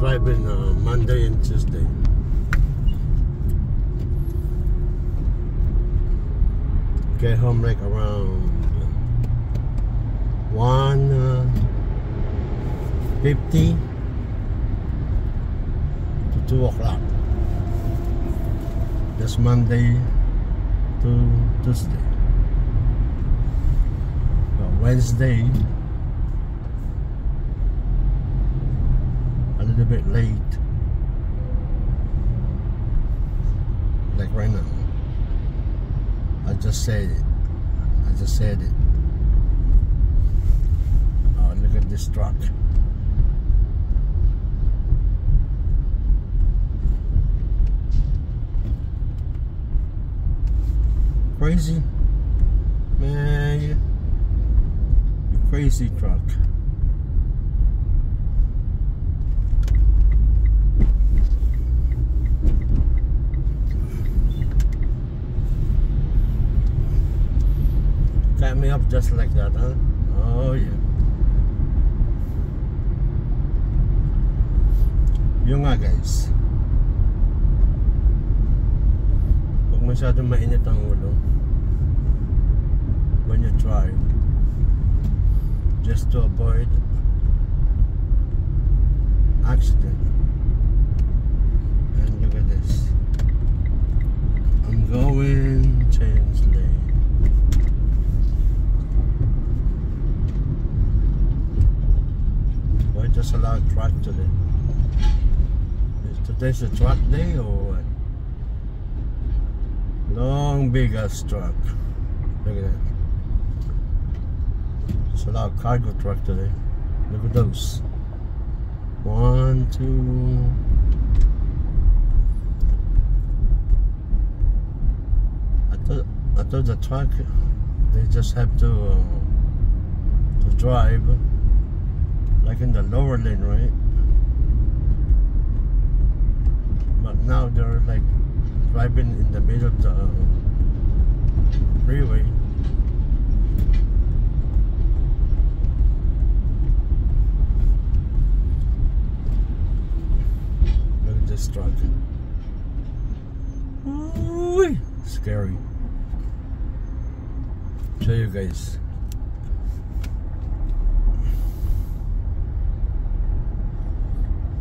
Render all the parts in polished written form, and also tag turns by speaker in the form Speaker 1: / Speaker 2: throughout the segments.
Speaker 1: driving Monday and Tuesday. Get home like around 1:50 to 2 o'clock. That's Monday to Tuesday. But Wednesday, a little bit late, like right now. I just said it. Oh, look at this truck. Crazy, man. You crazy truck. Cut me up just like that, huh? Oh yeah. Yung nga guys, huwag masyadong mainit ang ulo when you drive, just to avoid accident. And look at this, I'm going change lane. Why just allow truck today? Is today's a truck day or what? Long big ass truck. Look at that. Just allow cargo truck today. Look at those. 1, 2. I thought the truck, they just have to drive like in the lower lane, right? But now they're like driving in the middle of the freeway. Look at this truck. Ooh, scary. Show you guys.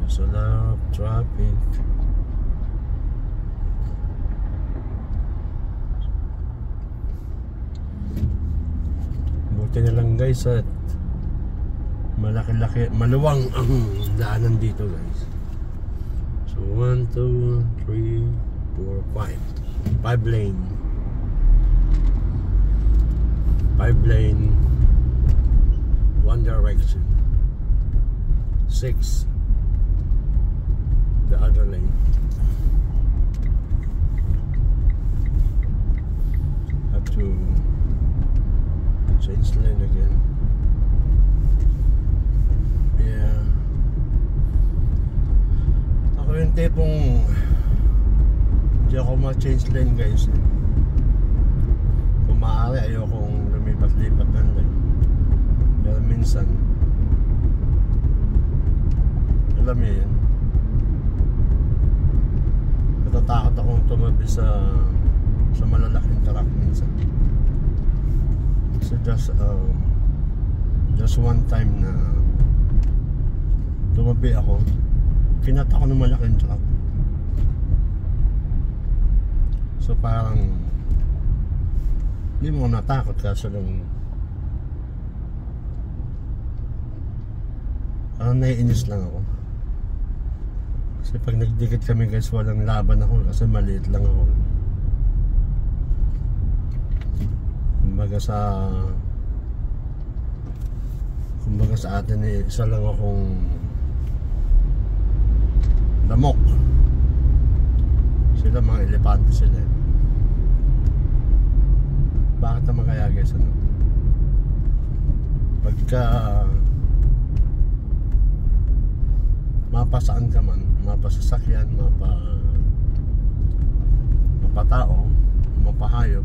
Speaker 1: There's a lot of traffic. Buti na lang guys at malaki-laki, maluwang ang daanan dito guys. So 1, 2, 3, 4, 5. 5 lane. 5 lane, one direction. 6 the other lane. Have to change lane again. Yeah. Ako yung tipong hindi ako ma-change lane guys. Kung maaari ayokong lumipat-lipat ng lane. Pero minsan alam niyo yun, natatakot akong tumabi sa malalaking truck minsan. So just one time na tumabi ako, kinat ako ng malaking truck. So parang hindi mo natakot kasi lang naiinis lang ako. Kasi pag nagdikit kami guys, walang laban ako kasi maliit lang ako. Kumbaga sa atin isa lang akong lamok. Sila mga elepante sila. Bakit naman kaya guys ano? Pagka mapasaan ka man, mapasasakyan, mapatao, mapahayop,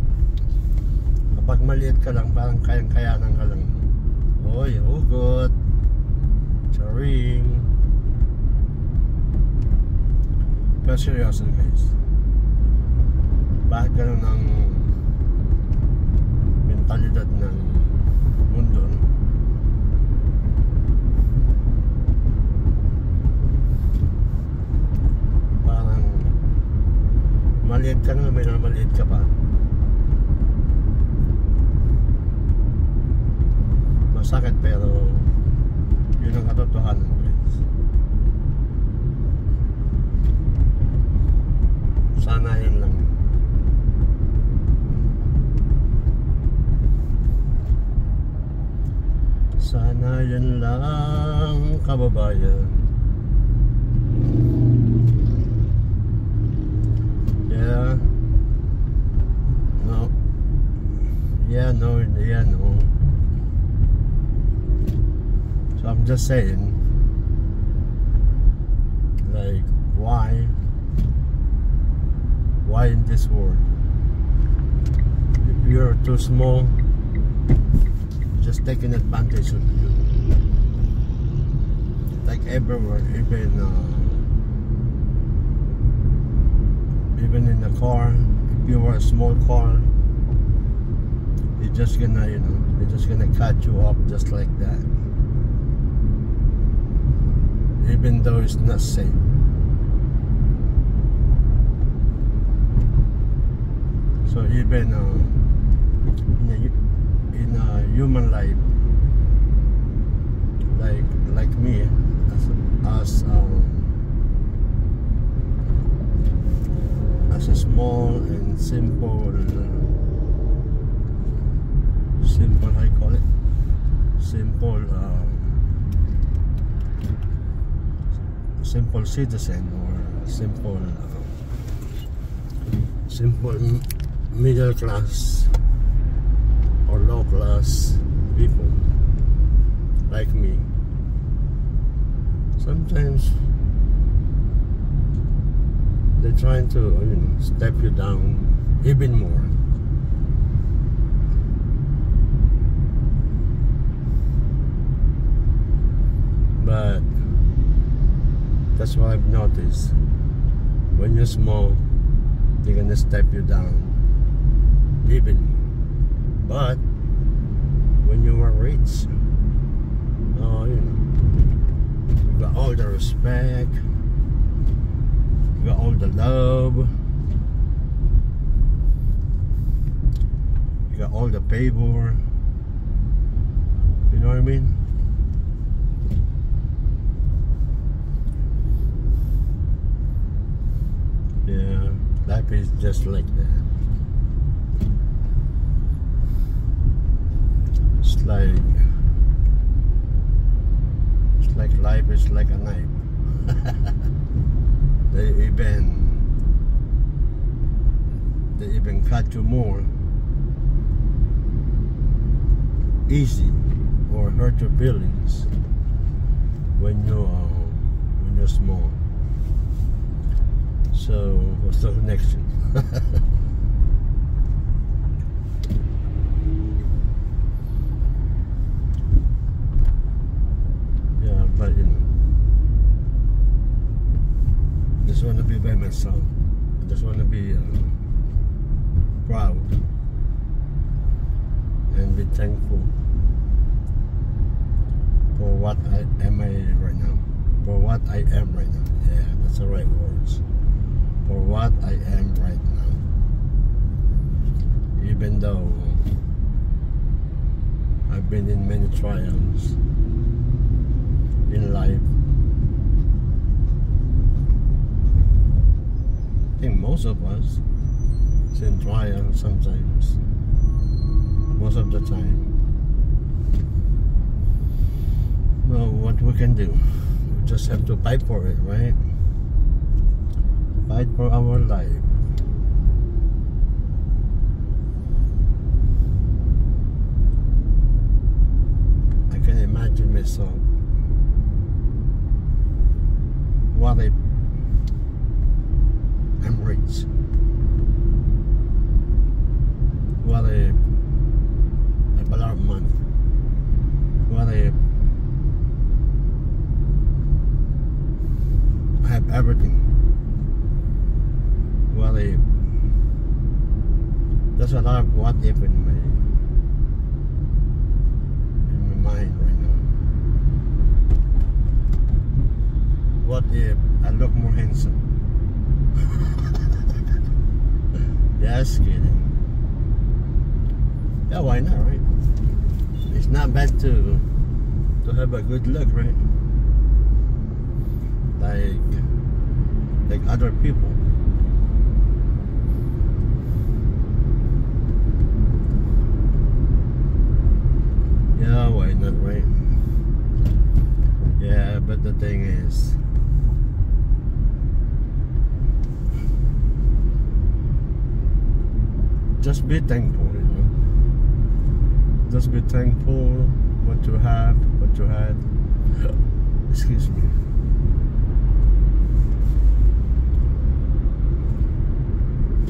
Speaker 1: kapag maliit ka lang, parang kayang-kayanan ka lang. Oy, hugot, charing, Pero seryoso guys, bakit ganun ang mentalidad ng mundo? Parang maliit ka na, may maliit ka pa. Masakit pero yun ang katotohanan guys. Sana yan lang. Sana yan lang, kababayan. Yeah. No. Yeah, no. Yeah, no. So I'm just saying, like, why in this world, if you're too small, just taking advantage of you, like everywhere, even in the car. If you were a small car, they're just gonna, you know, they're just gonna cut you up just like that, even though it's not safe. So even in a human life, like me, as a small and simple, I call it simple citizen, or simple middle class or low class people like me. Sometimes they're trying to, you know, step you down even more. But that's what I've noticed. When you're small, they're gonna step you down even more. But when you are rich, you know, you got all the respect, you got all the love, you got all the favor. You know what I mean? Yeah, life is just like that. It's like life is like a knife. They even cut you more easy, or hurt your feelings when you're small. So what's the connection? Yeah, but you know, I just want to be by myself. I just want to be proud and be thankful for what I am right now. For what I am right now. Yeah, that's the right words. For what I am right now. Even though I've been in many trials in life. I think most of us is in trials sometimes. Most of the time. Well, what we can do? We just have to fight for it, right? Fight for our life. I can imagine myself. What if I'm rich? What if I have a lot of money? What if I have everything? what if. There's a lot of what if in my mind right now. What if I look more handsome? Just kidding. Yeah, why not, right? It's not bad to have a good look, right? Like other people. Yeah, why not, right? Yeah, but the thing is, just be thankful, you know. Just be thankful what you have, what you had. Excuse me.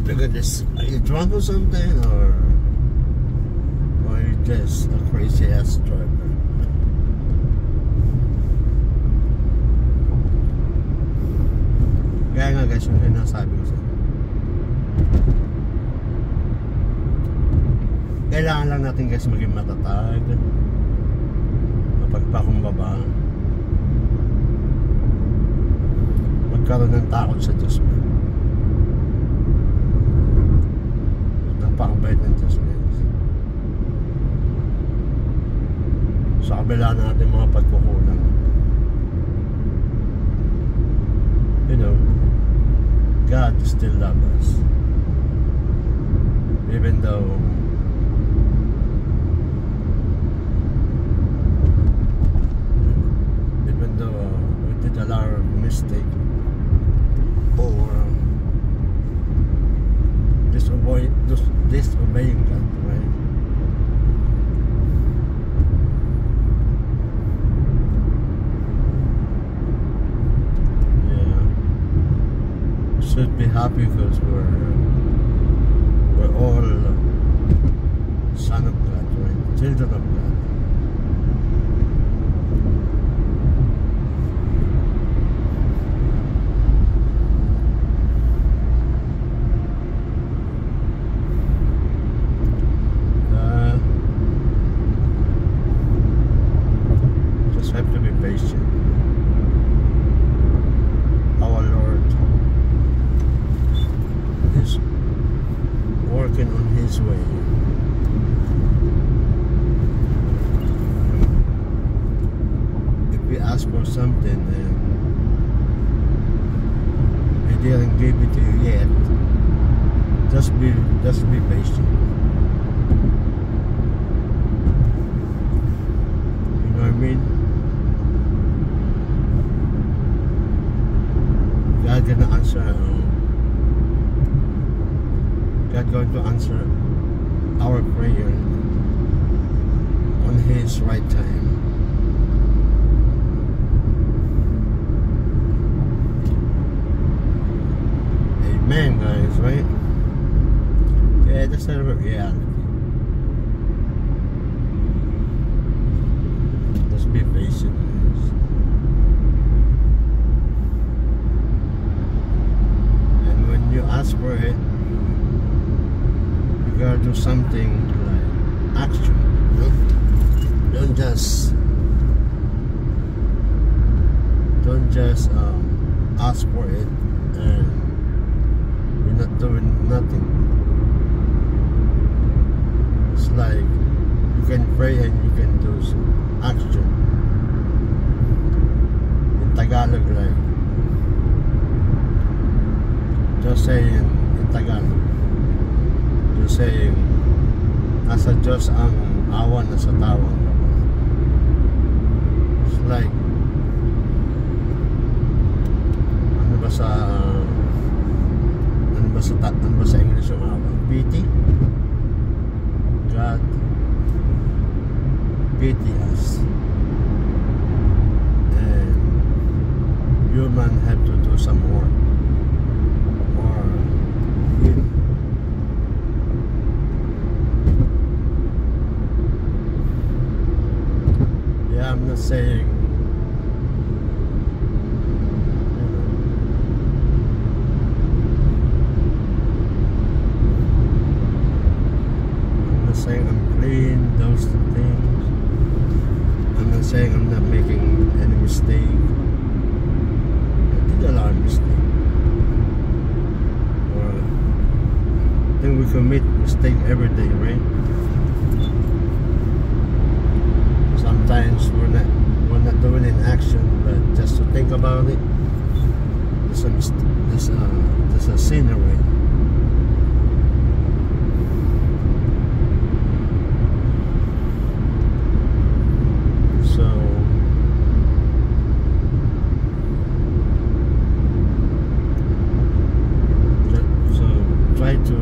Speaker 1: Look at this. Are you drunk or something, or are you just a crazy ass driver? Kaya nga guys, yung sinasabi ko sa inyo, kailangan lang natin guys maging matatag, mapagpakumbaba, magkaroon ng takot sa Diyos mo. Napakabait ng Diyos guys. Sa kabila natin mga pagkukulang, you know, God still loves us. Even though we did a lot of mistake or disobeying God, right? Yeah, we should be happy because we're all son of God, right? Children of God. On his way. If we ask for something and he didn't give it to you yet, just be patient. You know what I mean? God gonna answer. God going to answer our prayer on His right time. Amen, guys, right? Yeah, that's a reality. Just be patient, guys. And when you ask for it, you gotta do something like action, you know? Don't just ask for it and you're not doing nothing. It's like you can pray and you can do some action. In Tagalog, like just saying in Tagalog, just saying, nasa Diyos ang awan, nasa tawang. It's like, ano ba sa English yung awan? Pity? God pity us. And human have to do some work. Or I'm not saying, you know, commit mistake every day, right? Sometimes we're not doing an action, but just to think about it, there's a scenery. So try to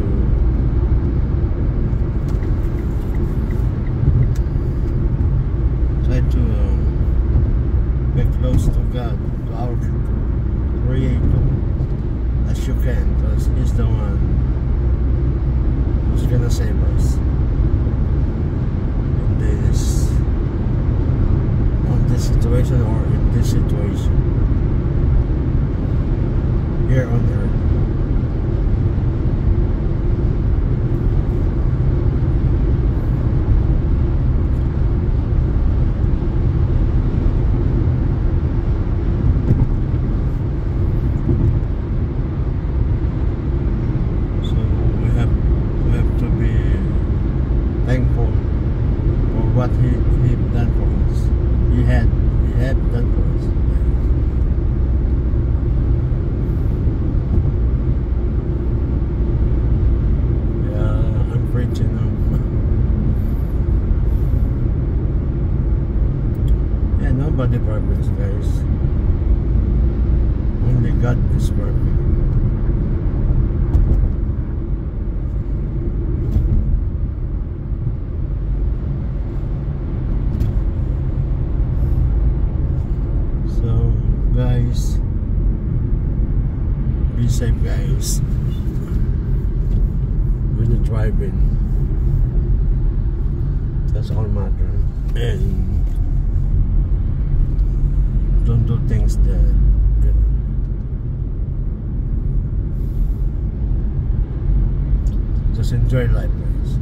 Speaker 1: get close to God, to our Creator, as you can, because He's the one who's gonna save us on this situation, or in this situation here on earth. Thankful for what he done for us. He had done for us. Yeah, I'm preaching now. Yeah, nobody perfect, guys. Only God is perfect. Guys, be safe, guys, when you're driving. That's all matter. And don't do things that, you know, just enjoy life, guys.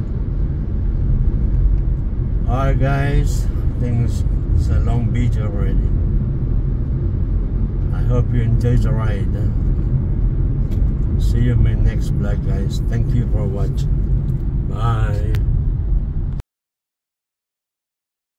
Speaker 1: Alright, guys, I think it's a long video already. I hope you enjoyed the ride. See you in my next vlog, guys. Thank you for watching. Bye.